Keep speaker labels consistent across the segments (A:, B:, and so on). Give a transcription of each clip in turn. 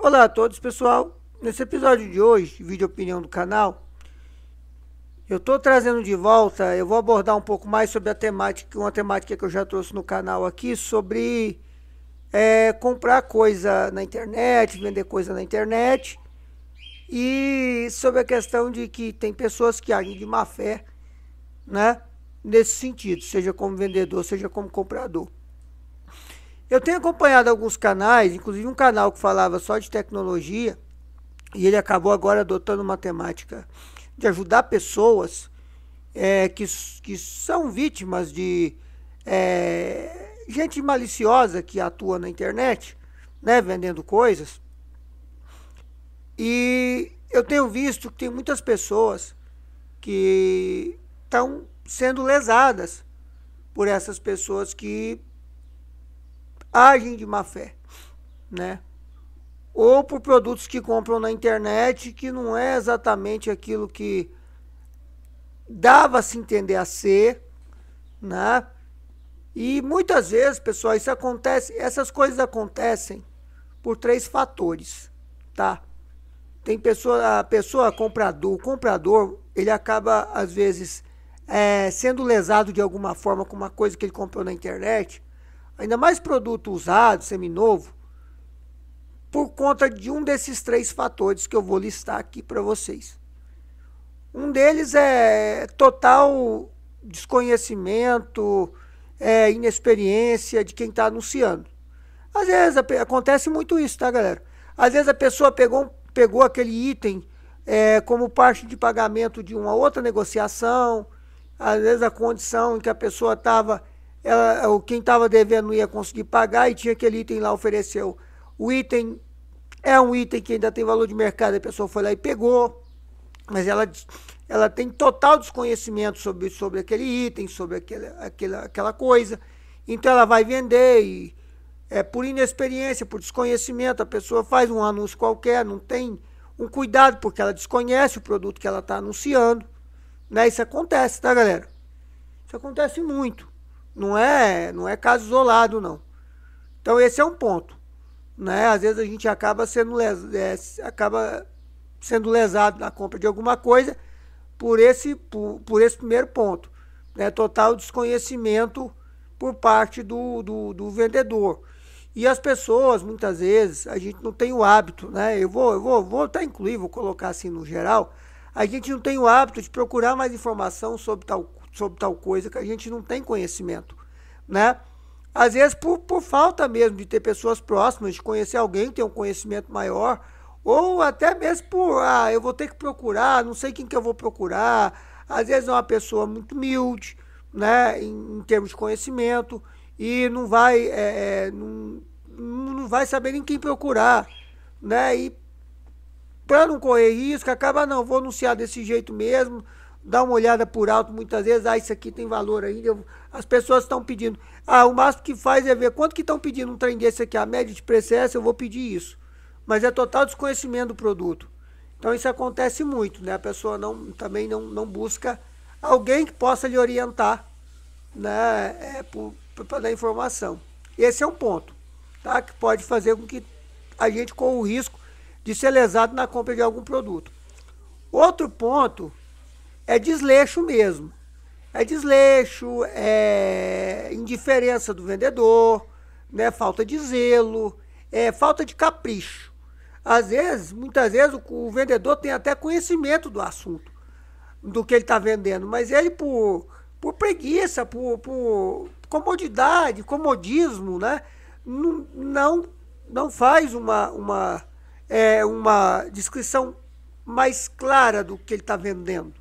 A: Olá a todos, pessoal. Nesse episódio de hoje, vídeo opinião do canal, eu estou trazendo de volta, eu vou abordar um pouco mais sobre a temática, uma temática que eu já trouxe no canal aqui, sobre comprar coisa na internet, vender coisa na internet, e sobre a questão de que tem pessoas que agem de má fé, né? Nesse sentido, seja como vendedor, seja como comprador. Eu tenho acompanhado alguns canais, inclusive um canal que falava só de tecnologia, e ele acabou agora adotando uma temática de ajudar pessoas que são vítimas de gente maliciosa que atua na internet, né, vendendo coisas. E eu tenho visto que tem muitas pessoas que estão sendo lesadas por essas pessoas que agem de má fé, né? Ou por produtos que compram na internet que não é exatamente aquilo que dava a se entender a ser, né? E muitas vezes, pessoal, isso acontece, essas coisas acontecem por três fatores, tá? Tem o comprador, ele acaba às vezes sendo lesado de alguma forma com uma coisa que ele comprou na internet. Ainda mais produto usado, seminovo, por conta de um desses três fatores que eu vou listar aqui para vocês. Um deles é total desconhecimento, inexperiência de quem está anunciando. Às vezes acontece muito isso, tá, galera? Às vezes a pessoa pegou aquele item como parte de pagamento de uma outra negociação. Às vezes a condição em que a pessoa estava... quem estava devendo não ia conseguir pagar e tinha aquele item lá, ofereceu. O item é um item que ainda tem valor de mercado, a pessoa foi lá e pegou, mas ela tem total desconhecimento sobre aquele item, sobre aquela coisa, então ela vai vender e por inexperiência, por desconhecimento, a pessoa faz um anúncio qualquer, não tem um cuidado, porque ela desconhece o produto que ela está anunciando, né? Isso acontece, tá, galera? Isso acontece muito. Não é caso isolado, não. Então esse é um ponto, né? Às vezes a gente acaba sendo lesado na compra de alguma coisa por esse primeiro ponto, né? Total desconhecimento por parte do vendedor. E as pessoas, muitas vezes, a gente não tem o hábito, né? Eu vou até incluir, vou colocar assim no geral, a gente não tem o hábito de procurar mais informação sobre tal coisa que a gente não tem conhecimento, né? Às vezes por falta mesmo de ter pessoas próximas, de conhecer alguém que tem um conhecimento maior, ou até mesmo eu vou ter que procurar, não sei quem que eu vou procurar. Às vezes é uma pessoa muito humilde, né, em termos de conhecimento, e não vai saber nem quem procurar, né? E para não correr risco, acaba vou anunciar desse jeito mesmo, dá uma olhada por alto muitas vezes, isso aqui tem valor ainda, as pessoas estão pedindo, o máximo que faz é ver quanto que estão pedindo um trem desse aqui, a média de preço é essa, eu vou pedir isso, mas é total desconhecimento do produto. Então isso acontece muito, né? A pessoa também não busca alguém que possa lhe orientar, né? Para dar informação. Esse é um ponto, tá? Que pode fazer com que a gente corra o risco de ser lesado na compra de algum produto. Outro ponto é desleixo mesmo. É desleixo, indiferença do vendedor, né? Falta de zelo, falta de capricho. Muitas vezes, o vendedor tem até conhecimento do assunto, do que ele está vendendo, mas ele por preguiça, por comodidade, comodismo, né? Não faz uma descrição mais clara do que ele está vendendo,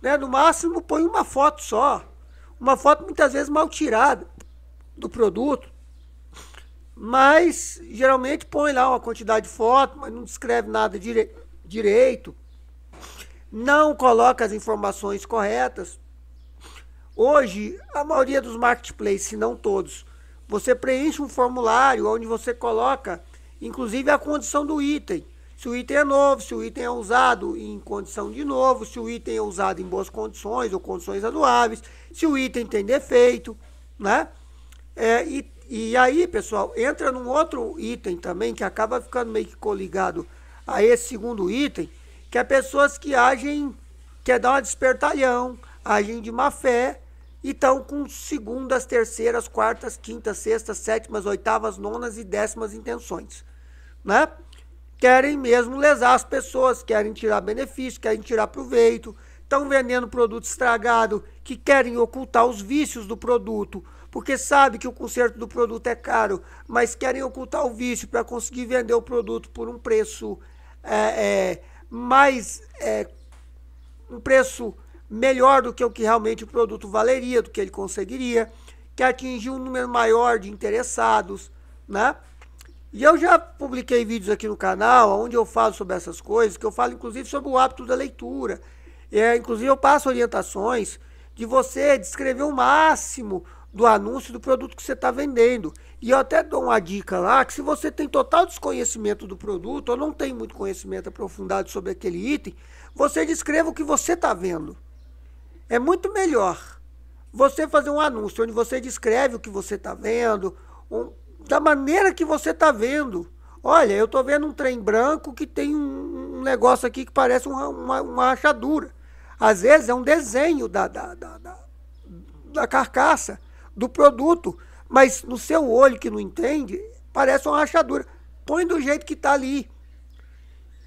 A: né? No máximo põe uma foto só, uma foto muitas vezes mal tirada do produto, mas geralmente põe lá uma quantidade de foto, mas não descreve nada direito, não coloca as informações corretas. Hoje, a maioria dos marketplaces, se não todos, você preenche um formulário onde você coloca, inclusive, a condição do item. Se o item é novo, se o item é usado em condição de novo, se o item é usado em boas condições ou condições razoáveis, se o item tem defeito, né? E aí, pessoal, entra num outro item também que acaba ficando meio que coligado a esse segundo item, que é pessoas que agem, quer dar uma despertalhão, agem de má fé e estão com segundas, terceiras, quartas, quintas, sextas, sétimas, oitavas, nonas e décimas intenções, né? Querem mesmo lesar as pessoas, querem tirar benefício, querem tirar proveito, estão vendendo produto estragado, que querem ocultar os vícios do produto, porque sabe que o conserto do produto é caro, mas querem ocultar o vício para conseguir vender o produto por um preço um preço melhor do que o que realmente o produto valeria, do que ele conseguiria, que atingir um número maior de interessados, né? E eu já publiquei vídeos aqui no canal, onde eu falo sobre essas coisas, que eu falo inclusive sobre o hábito da leitura. Inclusive eu passo orientações de você descrever o máximo do anúncio do produto que você está vendendo. E eu até dou uma dica lá, que se você tem total desconhecimento do produto, ou não tem muito conhecimento aprofundado sobre aquele item, você descreva o que você está vendo. É muito melhor você fazer um anúncio onde você descreve o que você está vendo, da maneira que você está vendo. Olha, eu estou vendo um trem branco que tem um negócio aqui que parece uma rachadura. Às vezes é um desenho da carcaça do produto, mas no seu olho que não entende, parece uma rachadura. Põe do jeito que está ali.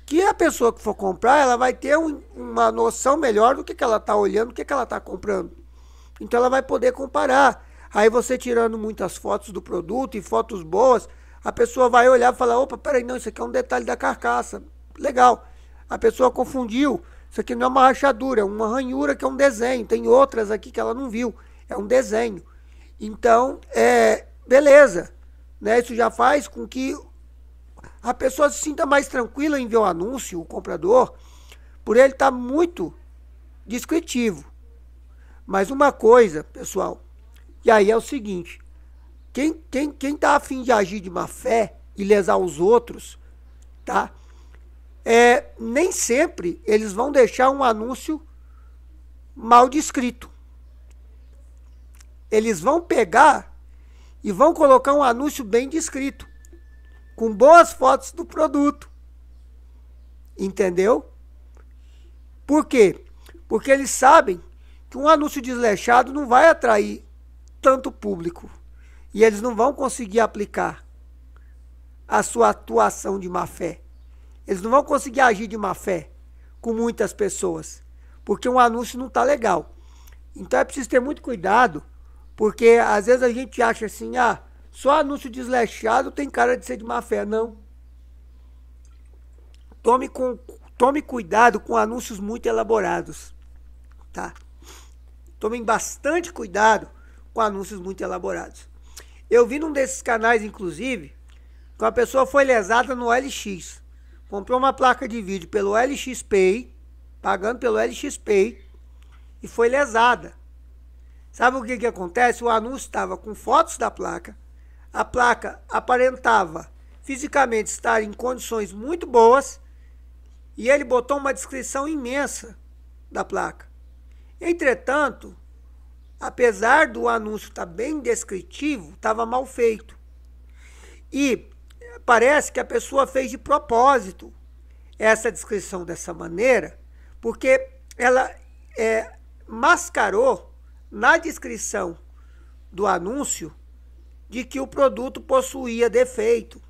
A: Que a pessoa que for comprar, ela vai ter uma noção melhor do que ela está olhando, do que ela está comprando. Então ela vai poder comparar. Aí você tirando muitas fotos do produto e fotos boas, a pessoa vai olhar e falar, opa, peraí, não, isso aqui é um detalhe da carcaça. Legal. A pessoa confundiu. Isso aqui não é uma rachadura, é uma ranhura que é um desenho. Tem outras aqui que ela não viu. É um desenho. Então, beleza. Né? Isso já faz com que a pessoa se sinta mais tranquila em ver o anúncio, o comprador, por ele estar muito descritivo. Mas uma coisa, pessoal, e aí é o seguinte, quem tá a fim de agir de má fé e lesar os outros, tá? Nem sempre eles vão deixar um anúncio mal descrito. Eles vão pegar e vão colocar um anúncio bem descrito, com boas fotos do produto. Entendeu? Por quê? Porque eles sabem que um anúncio desleixado não vai atrair tanto público. E eles não vão conseguir aplicar a sua atuação de má fé. Eles não vão conseguir agir de má fé com muitas pessoas. Porque um anúncio não está legal. Então é preciso ter muito cuidado. Porque às vezes a gente acha assim, só anúncio desleixado tem cara de ser de má fé. Não. Tome cuidado com anúncios muito elaborados. Tá? Tomem bastante cuidado com anúncios muito elaborados. Eu vi num desses canais, inclusive, que uma pessoa foi lesada no OLX. Comprou uma placa de vídeo pelo OLX Pay, pagando pelo OLX Pay, e foi lesada. Sabe o que acontece? O anúncio estava com fotos da placa, a placa aparentava fisicamente estar em condições muito boas, e ele botou uma descrição imensa da placa. Entretanto, apesar do anúncio estar bem descritivo, estava mal feito. E parece que a pessoa fez de propósito essa descrição dessa maneira, porque ela mascarou na descrição do anúncio de que o produto possuía defeito.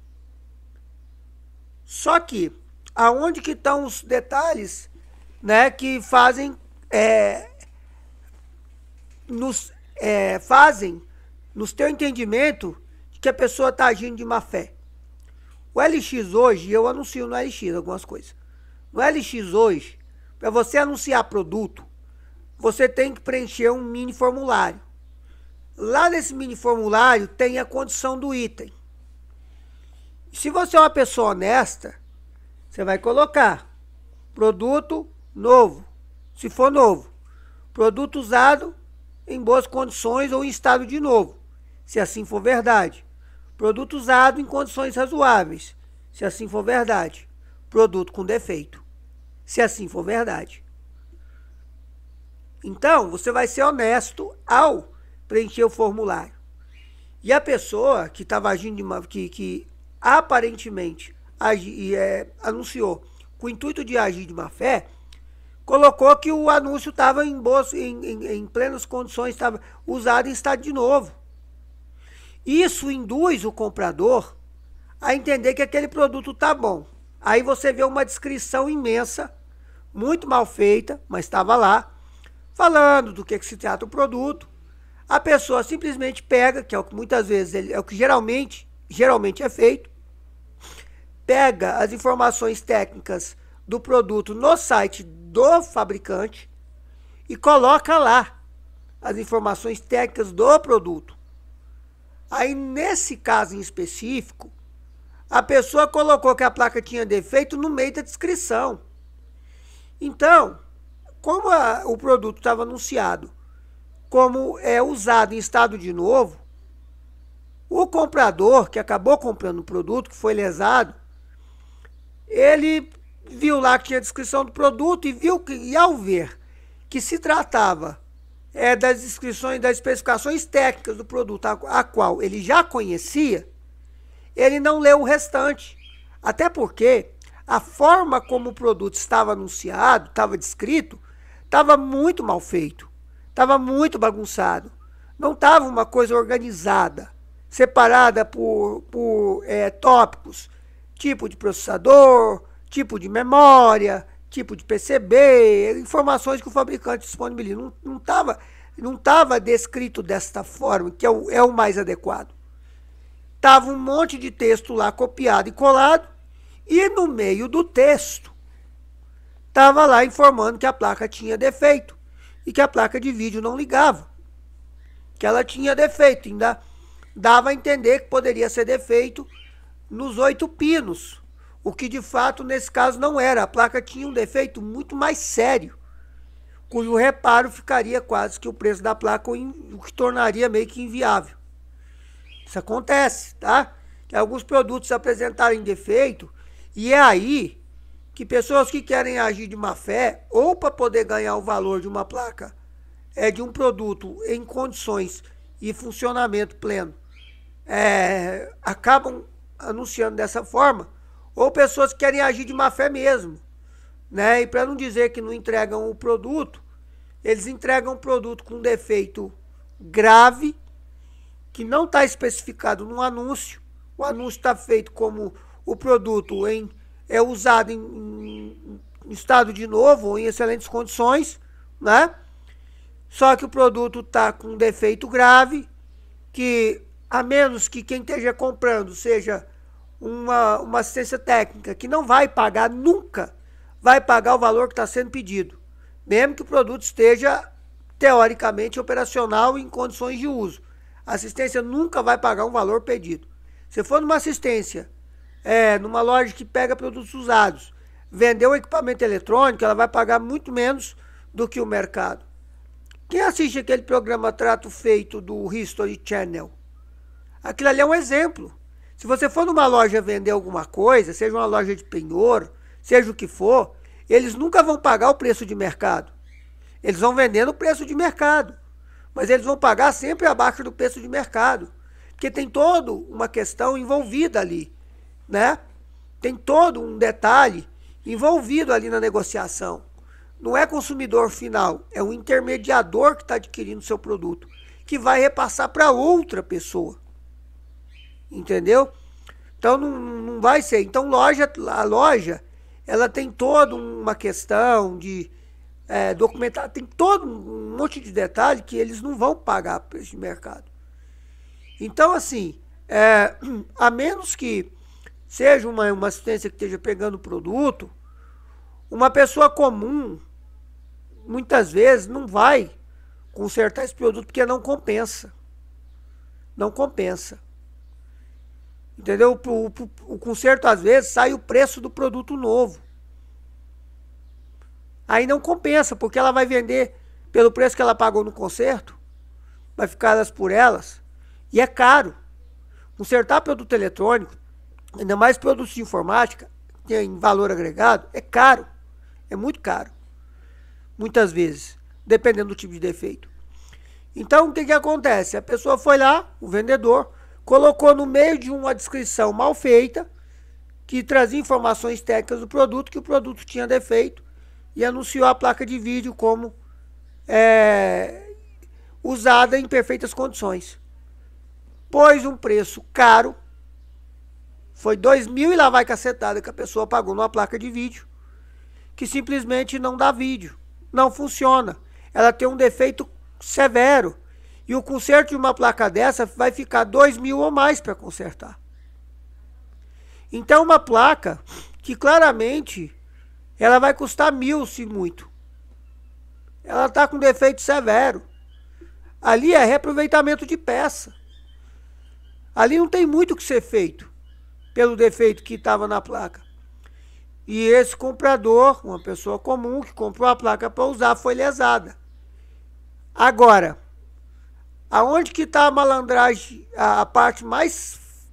A: Só que, aonde que estão os detalhes, né, que fazem nos ter o entendimento de que a pessoa está agindo de má fé. O LX hoje, eu anuncio no LX algumas coisas. No LX hoje, para você anunciar produto, você tem que preencher um mini formulário. Lá nesse mini formulário tem a condição do item. Se você é uma pessoa honesta, você vai colocar produto novo, se for novo. Produto usado em boas condições ou em estado de novo, se assim for verdade. Produto usado em condições razoáveis, se assim for verdade. Produto com defeito, se assim for verdade. Então, você vai ser honesto ao preencher o formulário. E a pessoa que estava agindo que aparentemente anunciou com o intuito de agir de má fé, colocou que o anúncio estava em plenas condições, estava usado em estado de novo. Isso induz o comprador a entender que aquele produto está bom. Aí você vê uma descrição imensa, muito mal feita, mas estava lá, falando do que se trata o produto. A pessoa simplesmente pega, que é o que muitas vezes é o que geralmente é feito, pega as informações técnicas do produto no site do fabricante e coloca lá as informações técnicas do produto. Aí, nesse caso em específico, a pessoa colocou que a placa tinha defeito no meio da descrição. Então, como o produto estava anunciado como é usado em estado de novo, o comprador que acabou comprando o produto, que foi lesado, ele viu lá que tinha a descrição do produto e ao ver que se tratava das descrições, das especificações técnicas do produto, a qual ele já conhecia, ele não leu o restante. Até porque a forma como o produto estava anunciado, estava descrito, estava muito mal feito, estava muito bagunçado. Não estava uma coisa organizada, separada por tópicos, tipo de processador, tipo de memória, tipo de PCB, informações que o fabricante disponibiliza. Não estava descrito desta forma, que é o mais adequado. Estava um monte de texto lá copiado e colado, e no meio do texto estava lá informando que a placa tinha defeito e que a placa de vídeo não ligava, que ela tinha defeito. Ainda dava a entender que poderia ser defeito nos 8 pinos, o que de fato nesse caso não era. A placa tinha um defeito muito mais sério, cujo reparo ficaria quase que o preço da placa, o que tornaria meio que inviável. Isso acontece, tá? Que alguns produtos apresentarem defeito, e é aí que pessoas que querem agir de má fé, ou para poder ganhar o valor de uma placa, de um produto em condições e funcionamento pleno, acabam anunciando dessa forma, ou pessoas que querem agir de má fé mesmo, né? E para não dizer que não entregam o produto, eles entregam um produto com defeito grave, que não está especificado no anúncio. O anúncio está feito como o produto é usado em estado de novo ou em excelentes condições, né? Só que o produto está com um defeito grave, que a menos que quem esteja comprando seja uma assistência técnica, que não vai pagar, nunca vai pagar o valor que está sendo pedido, mesmo que o produto esteja teoricamente operacional em condições de uso. A assistência nunca vai pagar um valor pedido. Se for numa assistência, numa loja que pega produtos usados, vender um equipamento eletrônico, ela vai pagar muito menos do que o mercado. Quem assiste aquele programa Trato Feito do History Channel? Aquilo ali é um exemplo. Se você for numa loja vender alguma coisa, seja uma loja de penhor, seja o que for, eles nunca vão pagar o preço de mercado. Eles vão vender no preço de mercado, mas eles vão pagar sempre abaixo do preço de mercado, porque tem toda uma questão envolvida ali, né? Tem todo um detalhe envolvido ali na negociação. Não é consumidor final, é um intermediador que está adquirindo seu produto, que vai repassar para outra pessoa. Entendeu? Então não vai ser. Então a loja, ela tem toda uma questão de documentar, tem todo um monte de detalhe que eles não vão pagar preço de mercado. Então, assim, a menos que seja uma assistência que esteja pegando o produto, uma pessoa comum, muitas vezes, não vai consertar esse produto porque não compensa. Não compensa. Entendeu? O conserto, às vezes, sai o preço do produto novo. Aí não compensa, porque ela vai vender pelo preço que ela pagou no conserto, vai ficar elas por elas, e é caro. Consertar produto eletrônico, ainda mais produtos de informática, que tem valor agregado, é caro. É muito caro. Muitas vezes, dependendo do tipo de defeito. Então, o que acontece? A pessoa foi lá, o vendedor, colocou no meio de uma descrição mal feita, que trazia informações técnicas do produto, que o produto tinha defeito, e anunciou a placa de vídeo como usada em perfeitas condições. Pôs um preço caro, foi 2.000 e lá vai cacetada que a pessoa pagou numa placa de vídeo, que simplesmente não dá vídeo, não funciona. Ela tem um defeito severo, e o conserto de uma placa dessa vai ficar 2.000 ou mais para consertar. Então uma placa que claramente ela vai custar 1.000 se muito. Ela está com defeito severo. Ali é reaproveitamento de peça. Ali não tem muito o que ser feito pelo defeito que estava na placa. E esse comprador, uma pessoa comum que comprou a placa para usar, foi lesada. Agora, aonde que está a malandragem, a parte mais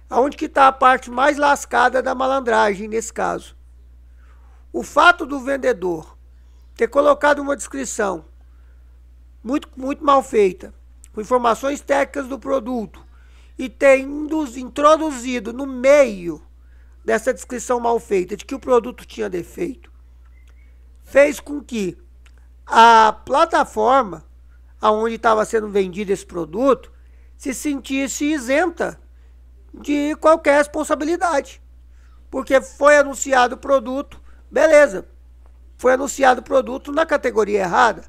A: aonde que está a parte mais lascada da malandragem nesse caso? O fato do vendedor ter colocado uma descrição muito mal feita, com informações técnicas do produto, e ter introduzido no meio dessa descrição mal feita de que o produto tinha defeito, fez com que a plataforma aonde estava sendo vendido esse produto se sentisse isenta de qualquer responsabilidade. Porque foi anunciado o produto, beleza, foi anunciado o produto na categoria errada.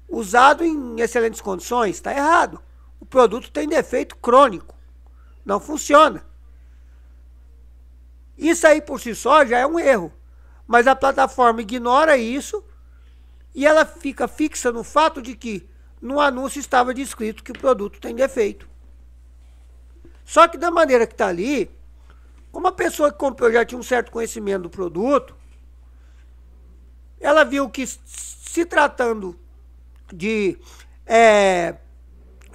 A: Usado em excelentes condições, está errado. O produto tem defeito crônico, não funciona. Isso aí por si só já é um erro, mas a plataforma ignora isso e ela fica fixa no fato de que no anúncio estava descrito que o produto tem defeito. Só que da maneira que está ali, como a pessoa que comprou já tinha um certo conhecimento do produto, ela viu que se tratando de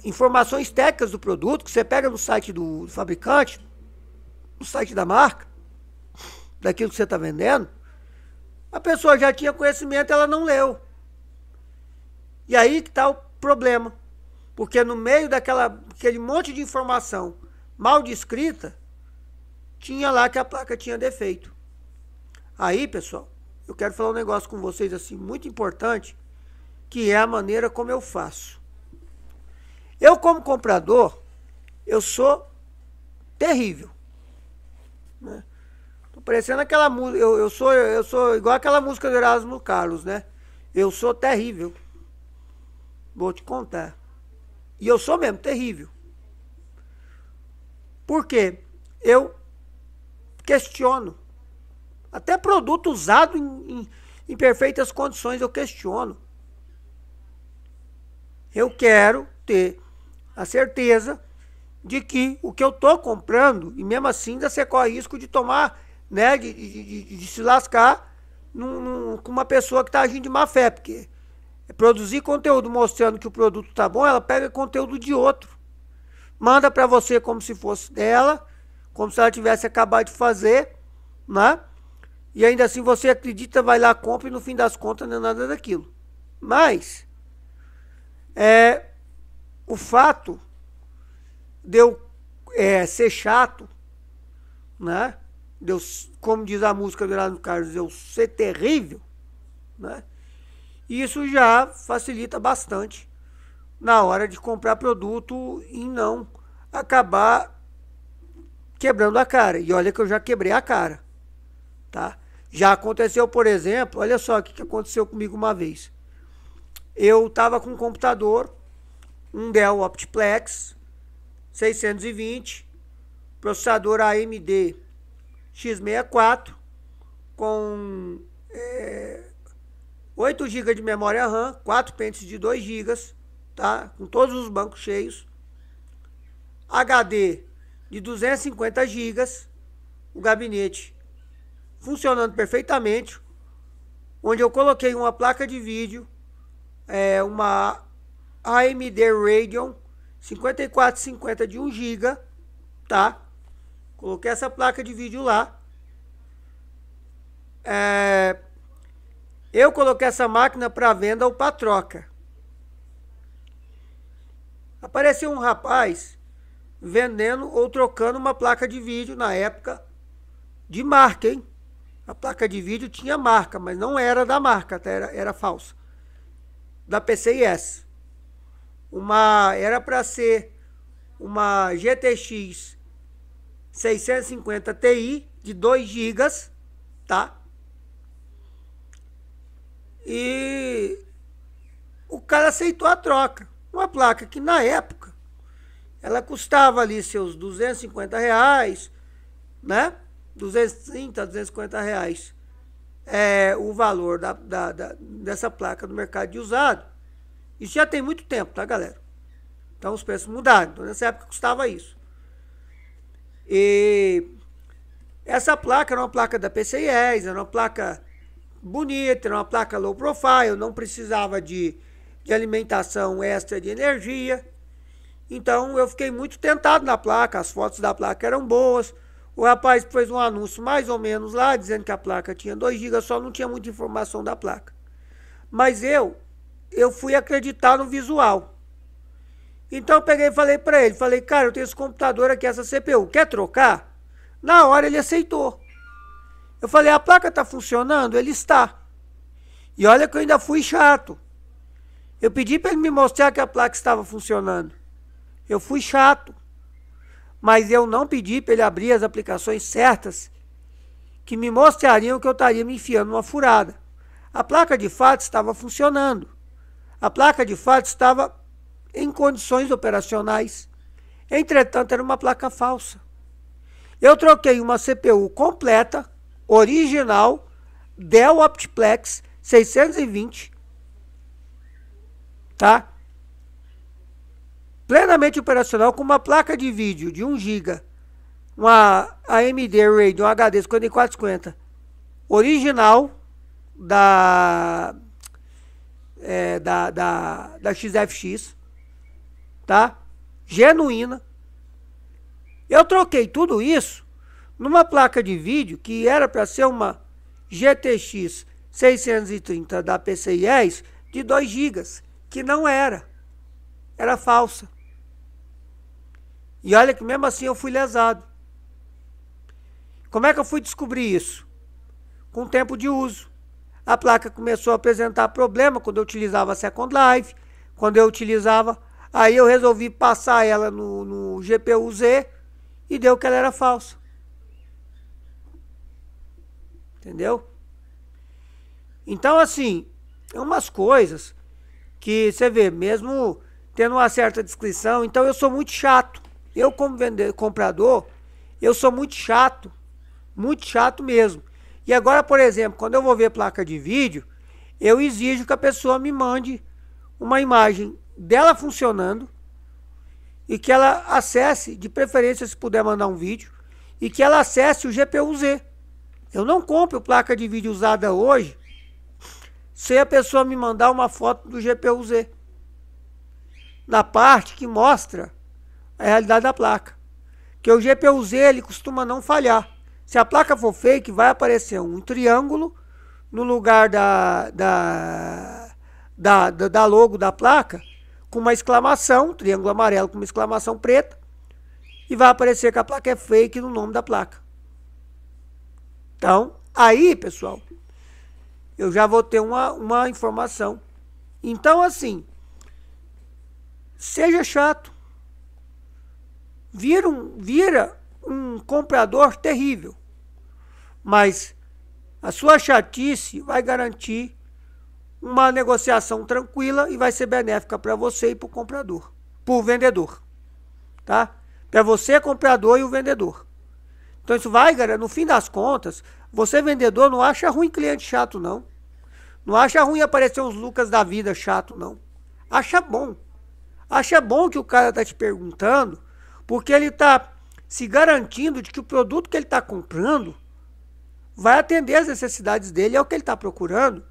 A: informações técnicas do produto, que você pega no site do fabricante, no site da marca, daquilo que você está vendendo, a pessoa já tinha conhecimento, ela não leu. E aí que está o problema. Porque no meio daquele monte de informação mal descrita, tinha lá que a placa tinha defeito. Aí, pessoal, eu quero falar um negócio com vocês assim, muito importante, que é a maneira como eu faço. Eu, como comprador, eu sou terrível, né? Tô parecendo aquela música, eu sou igual aquela música do Erasmo Carlos, né? Eu sou terrível. Vou te contar. E eu sou mesmo terrível. Por quê? Eu questiono. Até produto usado em perfeitas condições eu questiono. Eu quero ter a certeza de que o que eu estou comprando, e mesmo assim ainda você corre risco de tomar, né, de se lascar com uma pessoa que está agindo de má fé, porque produzir conteúdo mostrando que o produto está bom, ela pega conteúdo de outro, manda para você como se fosse dela, como se ela tivesse acabado de fazer, né? E ainda assim você acredita, vai lá, compra e no fim das contas não é nada daquilo. Mas o fato de eu ser chato, né? De eu, como diz a música do Erasmo Carlos, eu ser terrível, né? Isso já facilita bastante na hora de comprar produto e não acabar quebrando a cara. E olha que eu já quebrei a cara, tá? Já aconteceu, por exemplo, olha só o que aconteceu comigo uma vez. Eu estava com um computador, um Dell Optiplex 620, processador AMD X64, com 8 GB de memória RAM, 4 pentes de 2 GB, tá? Com todos os bancos cheios, HD de 250 GB, o gabinete funcionando perfeitamente, onde eu coloquei uma placa de vídeo, uma AMD Radeon 5450 de 1 GB, tá? Coloquei essa placa de vídeo lá. Eu coloquei essa máquina para venda ou para troca. Apareceu um rapaz vendendo ou trocando uma placa de vídeo na época de marca, hein? A placa de vídeo tinha marca, mas não era da marca, até era falsa. Da PCIS. Era para ser uma GTX 650 Ti de 2 GB, tá? E o cara aceitou a troca. Uma placa que na época ela custava ali seus R$ 250, né? 230, R$ 250 o valor dessa placa no mercado de usado. Isso já tem muito tempo, tá, galera? Então os preços mudaram. Então nessa época custava isso. E essa placa era uma placa da PCIe, era uma placa bonita, era uma placa low profile, não precisava de alimentação extra de energia. Então eu fiquei muito tentado na placa, as fotos da placa eram boas. O rapaz fez um anúncio mais ou menos lá, dizendo que a placa tinha 2 GB, só não tinha muita informação da placa. Mas eu fui acreditar no visual. Então eu peguei e falei para ele, falei, cara, eu tenho esse computador aqui, essa CPU, quer trocar? Na hora ele aceitou. Eu falei, a placa está funcionando? Ele está. E olha que eu ainda fui chato. Eu pedi para ele me mostrar que a placa estava funcionando. Eu fui chato. Mas eu não pedi para ele abrir as aplicações certas que me mostrariam que eu estaria me enfiando numa furada. A placa de fato estava funcionando. A placa de fato estava em condições operacionais. Entretanto, era uma placa falsa. Eu troquei uma CPU completa, original, Dell Optiplex 620, tá? Plenamente operacional, com uma placa de vídeo de 1 GB, uma AMD Radeon HD 5450, original da XFX, tá? Genuína. Eu troquei tudo isso numa placa de vídeo que era para ser uma GTX 630 da PCIe de 2 GB, que não era. Era falsa. E olha que mesmo assim eu fui lesado. Como é que eu fui descobrir isso? Com o tempo de uso. A placa começou a apresentar problema quando eu utilizava a Second Life, quando eu utilizava... Aí eu resolvi passar ela no GPU-Z e deu que ela era falsa. Entendeu? Então, assim, é umas coisas que você vê, mesmo tendo uma certa descrição. Então eu sou muito chato. Eu, como comprador, eu sou muito chato mesmo. E agora, por exemplo, quando eu vou ver placa de vídeo, eu exijo que a pessoa me mande uma imagem dela funcionando e que ela acesse, de preferência se puder mandar um vídeo, e que ela acesse o GPU-Z. Eu não compro placa de vídeo usada hoje se a pessoa me mandar uma foto do GPU-Z na parte que mostra a realidade da placa. Que o GPU-Z ele costuma não falhar. Se a placa for fake, vai aparecer um triângulo no lugar da logo da placa, com uma exclamação, um triângulo amarelo com uma exclamação preta, e vai aparecer que a placa é fake no nome da placa. Então, aí, pessoal, eu já vou ter uma informação. Então, assim, seja chato. Vira um comprador terrível. Mas a sua chatice vai garantir uma negociação tranquila e vai ser benéfica para você e para o comprador, para o vendedor, tá? Para você, comprador, e o vendedor. Então isso vai, galera, no fim das contas, você, vendedor, não acha ruim cliente chato, não. Não acha ruim aparecer uns Lucas da vida chato, não. Acha bom. Acha bom que o cara tá te perguntando, porque ele tá se garantindo de que o produto que ele tá comprando vai atender as necessidades dele, é o que ele está procurando,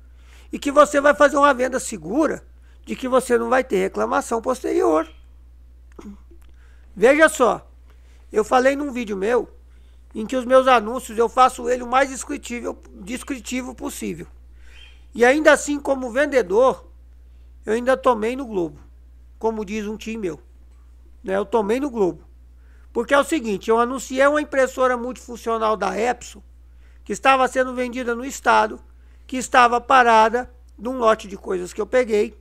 A: e que você vai fazer uma venda segura, de que você não vai ter reclamação posterior. Veja só, eu falei num vídeo meu, em que os meus anúncios eu faço ele o mais descritivo possível. E ainda assim, como vendedor, eu ainda tomei no Globo, como diz um tio meu. né? Eu tomei no Globo. Porque é o seguinte, eu anunciei uma impressora multifuncional da Epson, que estava sendo vendida no estado, que estava parada num lote de coisas que eu peguei.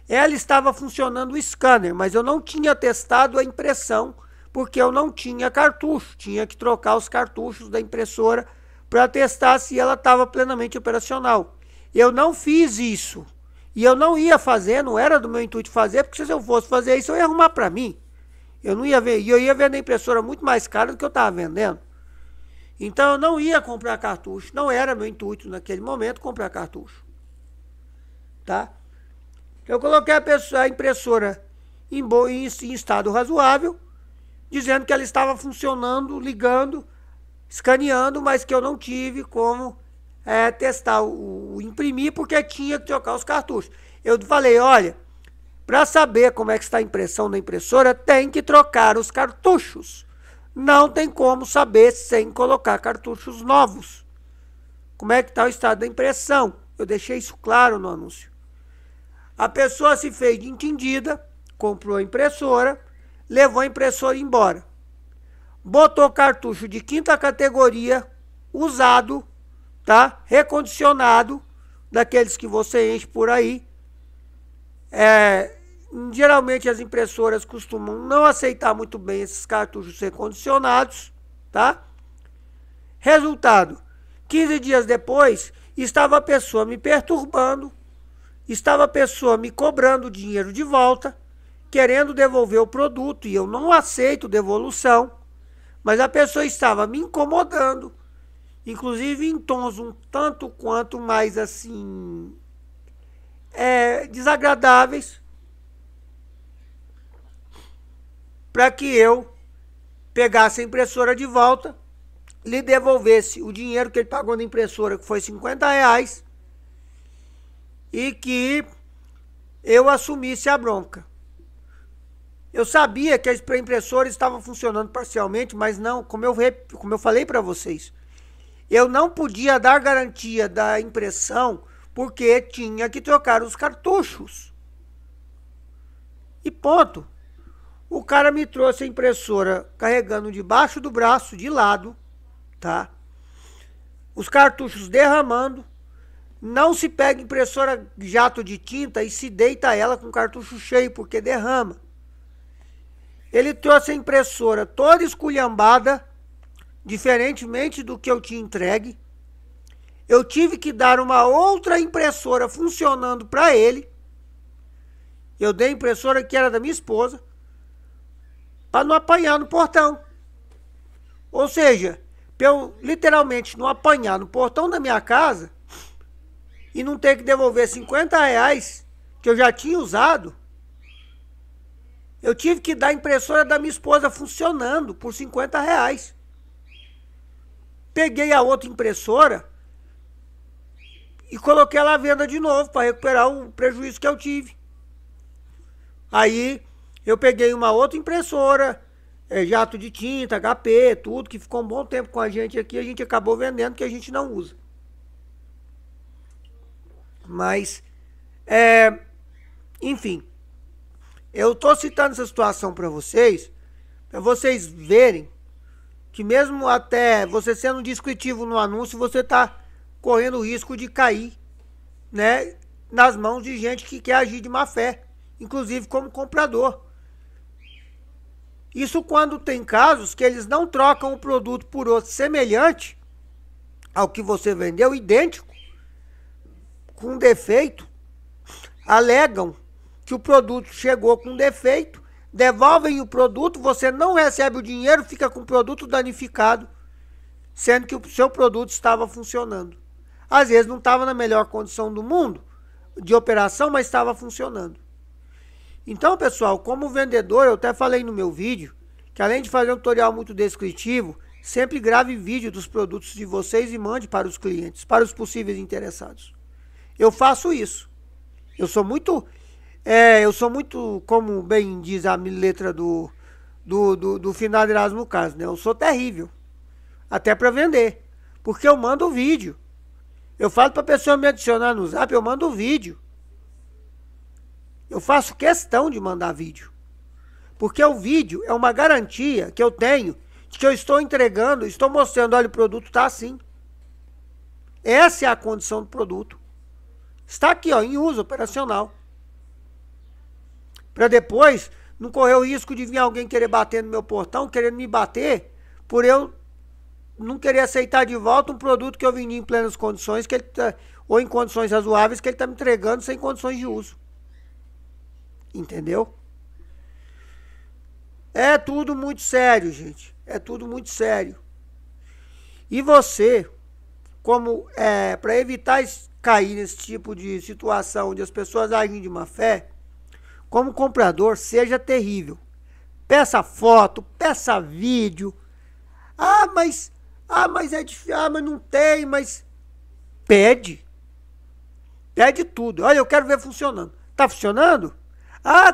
A: Ela estava funcionando o scanner, mas eu não tinha testado a impressão, porque eu não tinha cartucho. Tinha que trocar os cartuchos da impressora para testar se ela estava plenamente operacional. Eu não fiz isso. E eu não ia fazer, não era do meu intuito fazer, porque se eu fosse fazer isso, eu ia arrumar para mim. Eu não ia ver, e eu ia vender a impressora muito mais cara do que eu estava vendendo. Então eu não ia comprar cartucho, não era meu intuito naquele momento comprar cartucho. Tá? Eu coloquei a impressora em estado razoável, dizendo que ela estava funcionando, ligando, escaneando, mas que eu não tive como testar o imprimir, porque tinha que trocar os cartuchos. Eu falei, olha, para saber como é que está a impressão da impressora, tem que trocar os cartuchos. Não tem como saber sem colocar cartuchos novos. Como é que está o estado da impressão? Eu deixei isso claro no anúncio. A pessoa se fez de entendida, comprou a impressora, levou a impressora embora. Botou cartucho de 5ª categoria, usado, tá? Recondicionado, daqueles que você enche por aí. Geralmente as impressoras costumam não aceitar muito bem esses cartuchos recondicionados, tá? Resultado, 15 dias depois, estava a pessoa me perturbando, estava a pessoa me cobrando dinheiro de volta, querendo devolver o produto, e eu não aceito devolução, mas a pessoa estava me incomodando, inclusive em tons um tanto quanto mais assim, desagradáveis, para que eu pegasse a impressora de volta, lhe devolvesse o dinheiro que ele pagou na impressora, que foi R$50, e que eu assumisse a bronca. Eu sabia que a impressora estava funcionando parcialmente, mas não, como eu falei para vocês, eu não podia dar garantia da impressão, porque tinha que trocar os cartuchos. E ponto. O cara me trouxe a impressora carregando debaixo do braço, de lado, tá? Os cartuchos derramando. Não se pega impressora jato de tinta e se deita ela com cartucho cheio, porque derrama. Ele trouxe a impressora toda esculhambada, diferentemente do que eu tinha entregue. Eu tive que dar uma outra impressora funcionando para ele. Eu dei a impressora que era da minha esposa, para não apanhar no portão. Ou seja, para eu literalmente não apanhar no portão da minha casa e não ter que devolver R$50 que eu já tinha usado, eu tive que dar a impressora da minha esposa funcionando por R$50. Peguei a outra impressora e coloquei ela à venda de novo para recuperar o prejuízo que eu tive. Aí eu peguei uma outra impressora, jato de tinta, HP, tudo, que ficou um bom tempo com a gente aqui, a gente acabou vendendo, que a gente não usa. Mas, enfim, eu estou citando essa situação para vocês verem que mesmo até você sendo descritivo no anúncio, você está correndo o risco de cair, né, nas mãos de gente que quer agir de má fé, inclusive como comprador. Isso quando tem casos que eles não trocam o produto por outro semelhante ao que você vendeu, idêntico, com defeito, alegam que o produto chegou com defeito, devolvem o produto, você não recebe o dinheiro, fica com o produto danificado, sendo que o seu produto estava funcionando. Às vezes não estava na melhor condição do mundo de operação, mas estava funcionando. Então, pessoal, como vendedor, eu até falei no meu vídeo, que além de fazer um tutorial muito descritivo, sempre grave vídeo dos produtos de vocês e mande para os clientes, para os possíveis interessados. Eu faço isso. Eu sou muito, como bem diz a letra do finado Erasmo Carlos, né? Eu sou terrível, até para vender, porque eu mando o vídeo. Eu falo para a pessoa me adicionar no Zap, eu mando o vídeo. Eu faço questão de mandar vídeo, Porque o vídeo é uma garantia que eu tenho de que eu estou entregando, estou mostrando, olha, o produto está assim. Essa é a condição do produto. Está aqui, ó, em uso operacional. Para depois não correr o risco de vir alguém querer bater no meu portão, querendo me bater, por eu não querer aceitar de volta um produto que eu vendi em plenas condições, que ele ou em condições razoáveis, que ele está me entregando sem condições de uso. Entendeu? É tudo muito sério, gente. É tudo muito sério. E você, como para evitar cair nesse tipo de situação onde as pessoas agem de má fé, como comprador, seja terrível. Peça foto, peça vídeo. Mas é difícil, mas não tem, mas pede. Pede tudo. Olha, eu quero ver funcionando. Tá funcionando?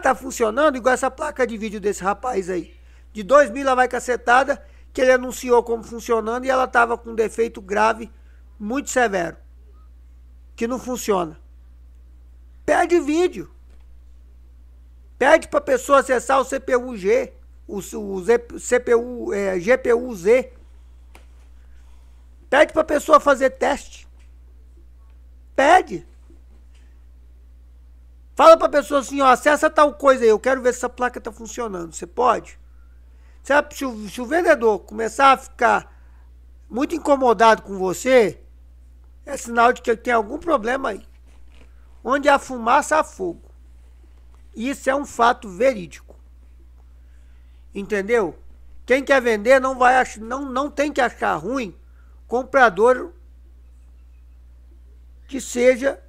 A: Tá funcionando, igual essa placa de vídeo desse rapaz aí. De 2.000 ela vai cacetada, que ele anunciou como funcionando e ela tava com um defeito grave, muito severo. Que não funciona. Pede vídeo. Pede para a pessoa acessar o CPU-G, o CPU, GPU-Z. Pede para a pessoa fazer teste. Pede. Fala para a pessoa assim, ó, acessa tal coisa aí, eu quero ver se essa placa está funcionando. Você pode? Se o vendedor começar a ficar muito incomodado com você, é sinal de que ele tem algum problema aí. Onde há fumaça, há fogo. Isso é um fato verídico. Entendeu? Quem quer vender não tem que achar ruim comprador que seja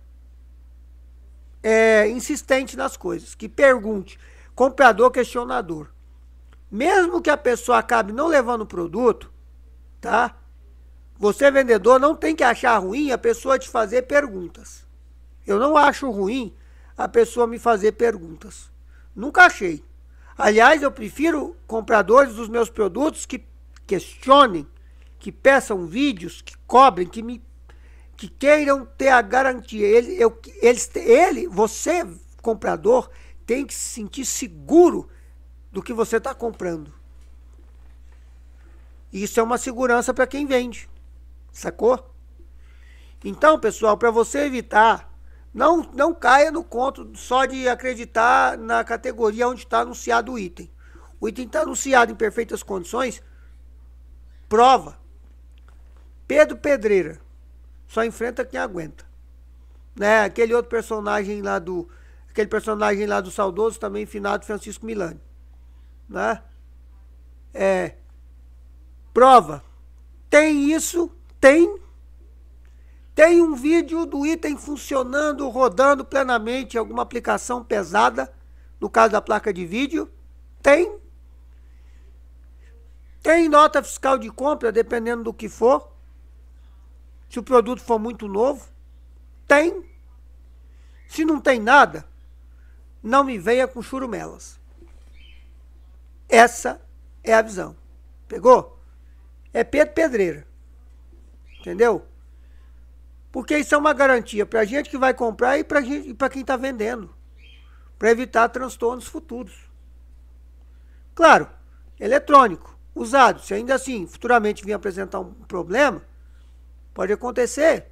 A: insistente nas coisas, que pergunte. Comprador questionador. Mesmo que a pessoa acabe não levando o produto, tá? Você, vendedor, não tem que achar ruim a pessoa te fazer perguntas. Eu não acho ruim a pessoa me fazer perguntas. Nunca achei. Aliás, eu prefiro compradores dos meus produtos que questionem, que peçam vídeos, que cobrem, que queiram ter a garantia. Você, comprador, tem que se sentir seguro do que você está comprando. Isso é uma segurança para quem vende. Sacou? Então, pessoal, para você evitar, não caia no conto só de acreditar na categoria onde está anunciado o item. O item está anunciado em perfeitas condições. Prova. Pedro Pedreira. Só enfrenta quem aguenta. Né? Aquele personagem lá do saudoso, também finado Francisco Milani. Né? Prova. Tem isso? Tem um vídeo do item funcionando, rodando plenamente em alguma aplicação pesada, no caso da placa de vídeo? Tem. Tem nota fiscal de compra, dependendo do que for. Se o produto for muito novo, tem. Se não tem nada, não me venha com churumelas. Essa é a visão. Pegou? É Pedro Pedreira. Entendeu? Porque isso é uma garantia para a gente que vai comprar e para quem está vendendo. Para evitar transtornos futuros. Claro, eletrônico, usado. Se ainda assim futuramente vir apresentar um problema, pode acontecer.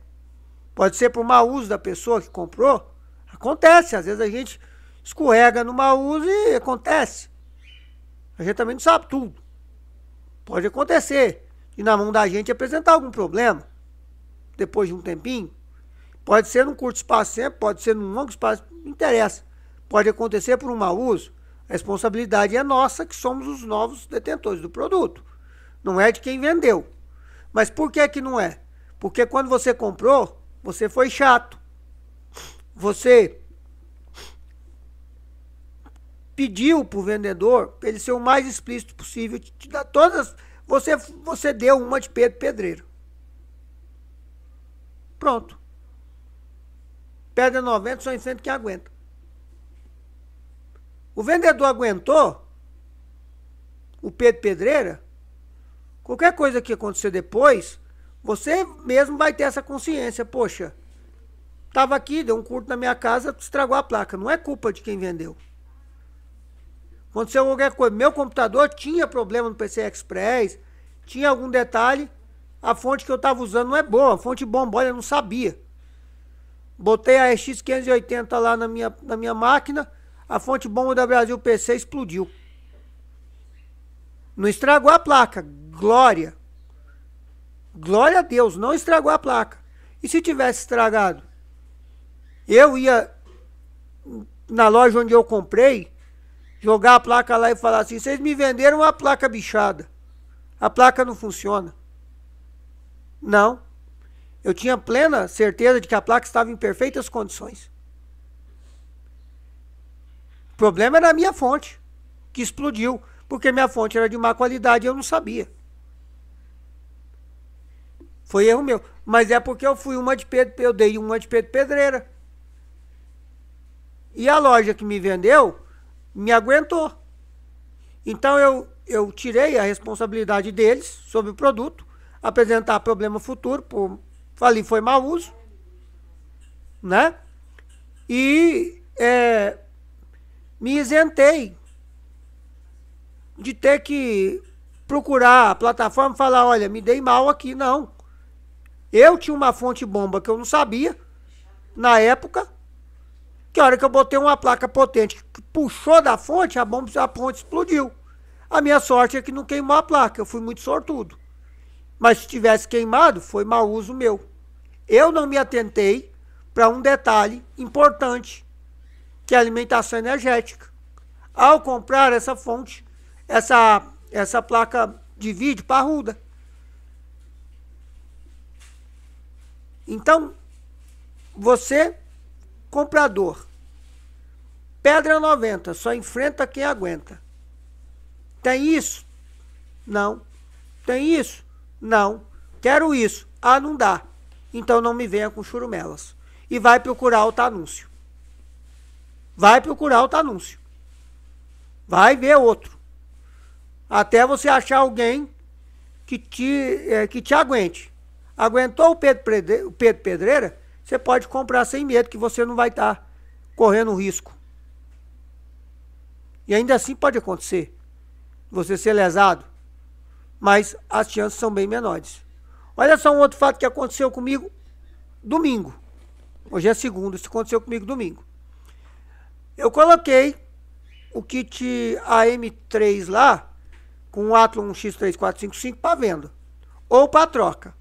A: Pode ser por mau uso da pessoa que comprou. Acontece. Às vezes a gente escorrega no mau uso e acontece. A gente também não sabe tudo. Pode acontecer. E na mão da gente apresentar algum problema. Depois de um tempinho. Pode ser num curto espaço de tempo, pode ser num longo espaço, não interessa. Pode acontecer por um mau uso. A responsabilidade é nossa, que somos os novos detentores do produto. Não é de quem vendeu. Mas por que que não é? Porque quando você comprou, você foi chato. Você pediu para o vendedor, para ele ser o mais explícito possível, te dar todas. Você deu uma de Pedro Pedreiro. Pronto. Pedra 90, só enfrenta quem aguenta. O vendedor aguentou o Pedro Pedreira. Qualquer coisa que acontecer depois, você mesmo vai ter essa consciência. Poxa, tava aqui, deu um curto na minha casa, estragou a placa. Não é culpa de quem vendeu. Aconteceu qualquer coisa. Meu computador tinha problema no PCI Express, tinha algum detalhe. A fonte que eu estava usando não é boa, a fonte bomba, olha, eu não sabia. Botei a RX 580 lá na minha máquina, a fonte bomba da Brasil PC explodiu. Não estragou a placa, glória. Glória a Deus, não estragou a placa. E se tivesse estragado? Eu ia na loja onde eu comprei, jogar a placa lá e falar assim, vocês me venderam uma placa bichada. A placa não funciona. Não. Eu tinha plena certeza de que a placa estava em perfeitas condições. O problema era a minha fonte, que explodiu, porque minha fonte era de má qualidade e eu não sabia. Foi erro meu. Mas é porque eu dei uma de Pedro Pedreira. E a loja que me vendeu me aguentou. Então eu tirei a responsabilidade deles sobre o produto, apresentar problema futuro, falei, foi mau uso, né? E me isentei de ter que procurar a plataforma e falar, olha, me dei mal aqui, não. Eu tinha uma fonte bomba que eu não sabia, na época, que a hora que eu botei uma placa potente que puxou da fonte, a fonte explodiu. A minha sorte é que não queimou a placa, eu fui muito sortudo. Mas se tivesse queimado, foi mau uso meu. Eu não me atentei para um detalhe importante, que é a alimentação energética. Ao comprar essa fonte, essa placa de vídeo parruda. Então, você, comprador, pedra 90, só enfrenta quem aguenta. Tem isso? Não. Tem isso? Não. Quero isso. Ah, não dá. Então não me venha com churumelas. E vai procurar outro anúncio. Vai procurar outro anúncio. Vai ver outro. Até você achar alguém que te aguente. Aguentou o Pedro Pedreira? Você pode comprar sem medo, que você não vai estar correndo risco. E ainda assim pode acontecer. Você ser lesado. Mas as chances são bem menores. Olha só um outro fato que aconteceu comigo domingo. Hoje é segunda, isso aconteceu comigo domingo. Eu coloquei o kit AM3 lá, com o Athlon X3455 para venda. Ou para troca.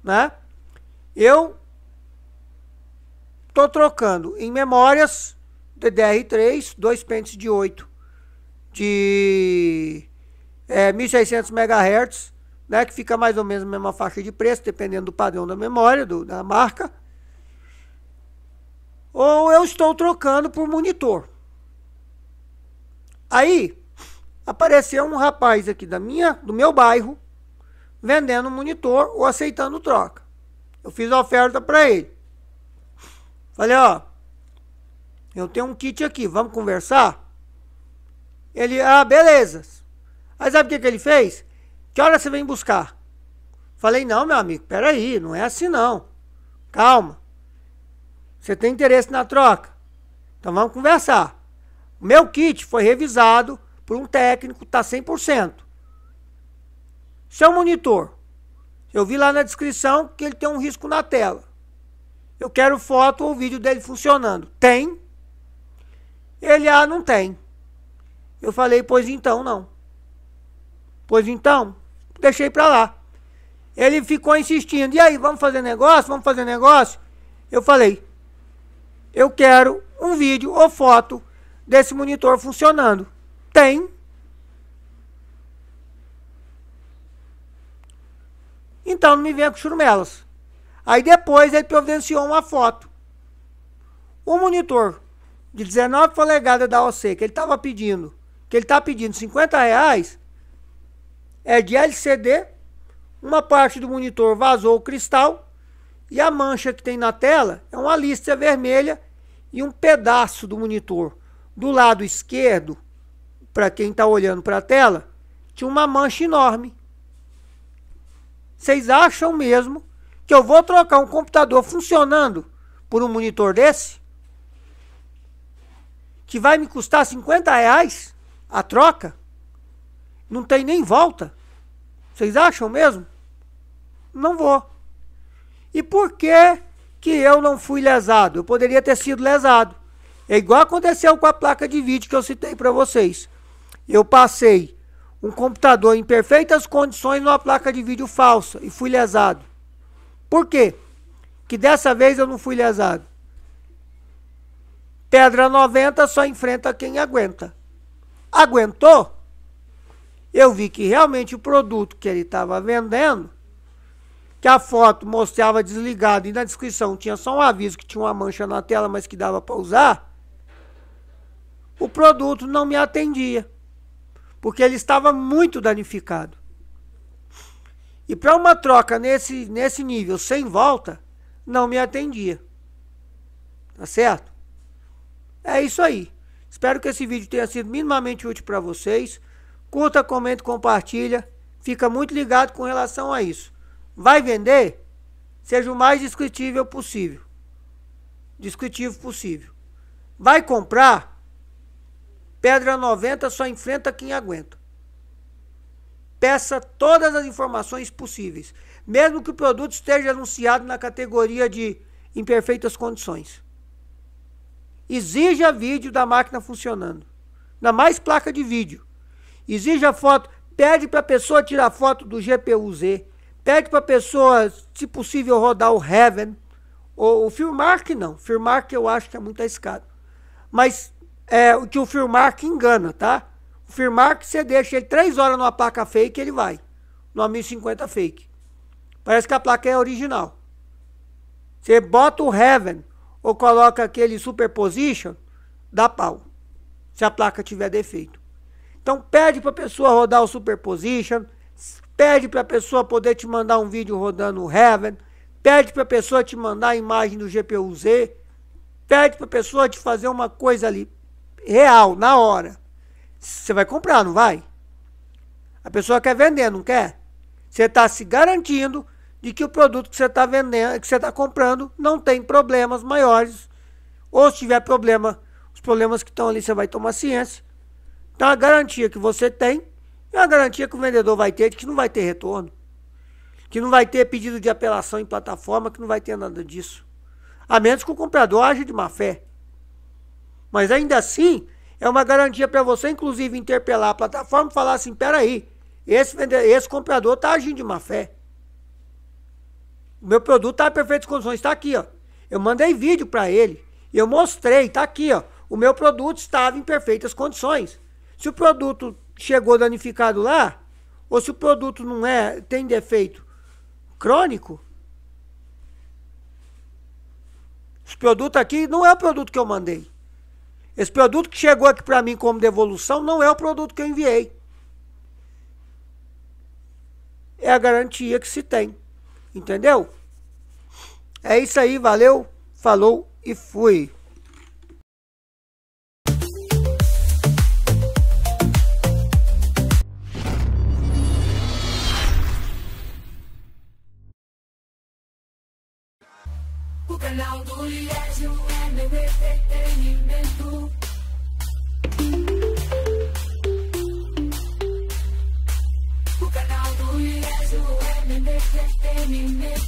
A: Né? Eu tô trocando em memórias DDR3, 2 pentes de 8 de 1600 MHz, né, que fica mais ou menos a mesma faixa de preço, dependendo do padrão da memória, da marca. Ou eu estou trocando por monitor. Aí, apareceu um rapaz aqui do meu bairro, vendendo monitor ou aceitando troca. Eu fiz a oferta para ele. Falei, ó, eu tenho um kit aqui, vamos conversar? Ele, beleza. Aí sabe o que ele fez? Que hora você vem buscar? Falei, não, meu amigo, peraí, não é assim não. Calma. Você tem interesse na troca? Então vamos conversar. O meu kit foi revisado por um técnico, tá 100%. Seu monitor, eu vi lá na descrição que ele tem um risco na tela. Eu quero foto ou vídeo dele funcionando. Tem? Ele, não tem. Eu falei, pois então não. Pois então, deixei pra lá. Ele ficou insistindo, e aí, vamos fazer negócio? Vamos fazer negócio? Eu falei, eu quero um vídeo ou foto desse monitor funcionando. Tem? Então não me venha com churumelas. Aí depois ele providenciou uma foto. O monitor de 19 polegadas da OC que ele estava pedindo, que ele está pedindo R$50, é de LCD, uma parte do monitor vazou o cristal e a mancha que tem na tela é uma lista vermelha e um pedaço do monitor. Do lado esquerdo, para quem está olhando para a tela, tinha uma mancha enorme. Vocês acham mesmo que eu vou trocar um computador funcionando por um monitor desse? Que vai me custar R$50? a troca? Não tem nem volta. Vocês acham mesmo? Não vou. E por que eu não fui lesado? Eu poderia ter sido lesado. É igual aconteceu com a placa de vídeo que eu citei para vocês. Eu passei um computador em perfeitas condições numa placa de vídeo falsa e fui lesado. Por quê? Que dessa vez eu não fui lesado. Pedra 90 só enfrenta quem aguenta. Aguentou? Eu vi que realmente o produto que ele estava vendendo, que a foto mostrava desligado e na descrição tinha só um aviso que tinha uma mancha na tela, mas que dava para usar, o produto não me atendia, porque ele estava muito danificado. E para uma troca nesse nível, sem volta, não me atendia. Tá certo? É isso aí. Espero que esse vídeo tenha sido minimamente útil para vocês. Curta, comenta, compartilha. Fica muito ligado com relação a isso. Vai vender? Seja o mais descritivo possível. Vai comprar? Pedra 90 só enfrenta quem aguenta. Peça todas as informações possíveis, mesmo que o produto esteja anunciado na categoria de imperfeitas condições. Exija vídeo da máquina funcionando. Ainda mais placa de vídeo. Exija foto. Pede para a pessoa tirar foto do GPU-Z. Pede para a pessoa, se possível, rodar o Heaven. O Firmark não. Firmark eu acho que é muito arriscado. Mas o que o Firmark engana, tá? O Firmark você deixa ele 3 horas numa placa fake, ele vai. Numa 1050 fake. Parece que a placa é original. Você bota o Heaven ou coloca aquele Superposition, dá pau. Se a placa tiver defeito. Então pede para a pessoa rodar o Superposition, pede para a pessoa poder te mandar um vídeo rodando o Heaven, pede para a pessoa te mandar a imagem do GPU-Z, pede para a pessoa te fazer uma coisa ali real, na hora. Você vai comprar, não vai? A pessoa quer vender, não quer? Você está se garantindo de que o produto que você está vendendo, que você está comprando, não tem problemas maiores. Ou se tiver problema, os problemas que estão ali você vai tomar ciência. Então a garantia que você tem é a garantia que o vendedor vai ter de que não vai ter retorno. Que não vai ter pedido de apelação em plataforma, que não vai ter nada disso. A menos que o comprador age de má fé. Mas ainda assim, é uma garantia para você, inclusive, interpelar a plataforma e falar assim, peraí, esse comprador está agindo de má fé. O meu produto está em perfeitas condições, está aqui, ó. Eu mandei vídeo para ele, eu mostrei, está aqui, ó. O meu produto estava em perfeitas condições. Se o produto chegou danificado lá, ou se o produto não tem defeito crônico, esse produto aqui não é o produto que eu mandei. Esse produto que chegou aqui para mim como devolução não é o produto que eu enviei. É a garantia que se tem. Entendeu? É isso aí, valeu, falou e fui.
B: O canal do Liésio é meu entretenimento. O canal do Liésio é meu entretenimento.